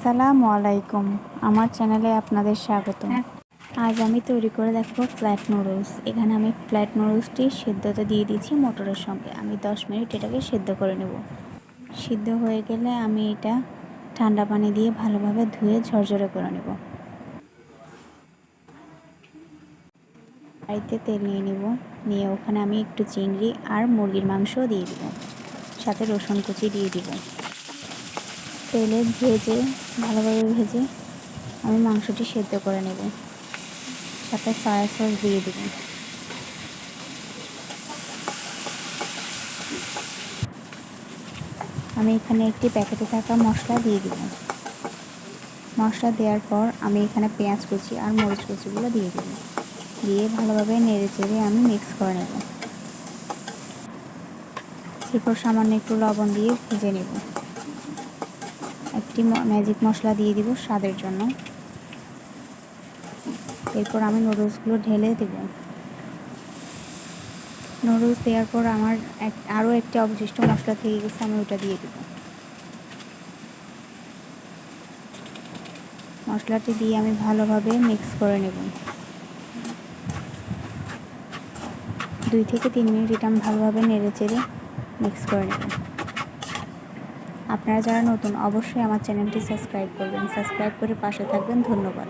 আসসালামু আলাইকুম, আমার চ্যানেলে আপনাদের স্বাগত। আজ আমি তৈরি করে দেখাবো ফ্ল্যাট নুডলস। এখানে আমি ফ্ল্যাট নুডলসটি সেদ্ধতে দিয়ে দিচ্ছি মটরের সঙ্গে। আমি 10 মিনিট এটাকে সেদ্ধ করে নেব। সিদ্ধ হয়ে গেলে আমি এটা ঠান্ডা পানি দিয়ে ভালোভাবে ধুয়ে ঝরঝরে করে নেব। কড়াইতে তেল নিয়ে নেব, নিয়ে ওখানে আমি একটু চিংড়ি আর মুরগির মাংসও দিয়ে দিব, সাথে রসুন কুচি দিয়ে দিব। তেলে ভালোভাবে ভেজে আমি মাংসটি সেদ্ধ করে নেব, সাথে সয়া সস দিয়ে দিব। আমি এখানে একটি প্যাকেটে থাকা মশলা দিয়ে দিব। মশলা দেওয়ার পর আমি এখানে পেঁয়াজ কুচি আর মরিচ কুচিগুলো দিয়ে দিব। দিয়ে ভালোভাবে নেড়ে চেড়ে আমি মিক্স করে নেব। এরপর সামান্য একটু লবণ দিয়ে ভেজে নেব। একটি ম্যাজিক মশলা দিয়ে দিব স্বাদের জন্য। এরপর আমি নুডলসগুলো ঢেলে দেব। নুডলস দেওয়ার পর আমার আরও একটি অবশিষ্ট মশলা থেকে গেছে, আমি ওটা দিয়ে দেব। মশলাটি দিয়ে আমি ভালোভাবে মিক্স করে নেব। 2 থেকে 3 মিনিট এটা আমি ভালোভাবে নেড়ে চেড়ে মিক্স করে নেব। আপনারা যারা নতুন অবশ্যই আমার চ্যানেলটি সাবস্ক্রাইব করবেন, সাবস্ক্রাইব করে পাশে থাকবেন। ধন্যবাদ।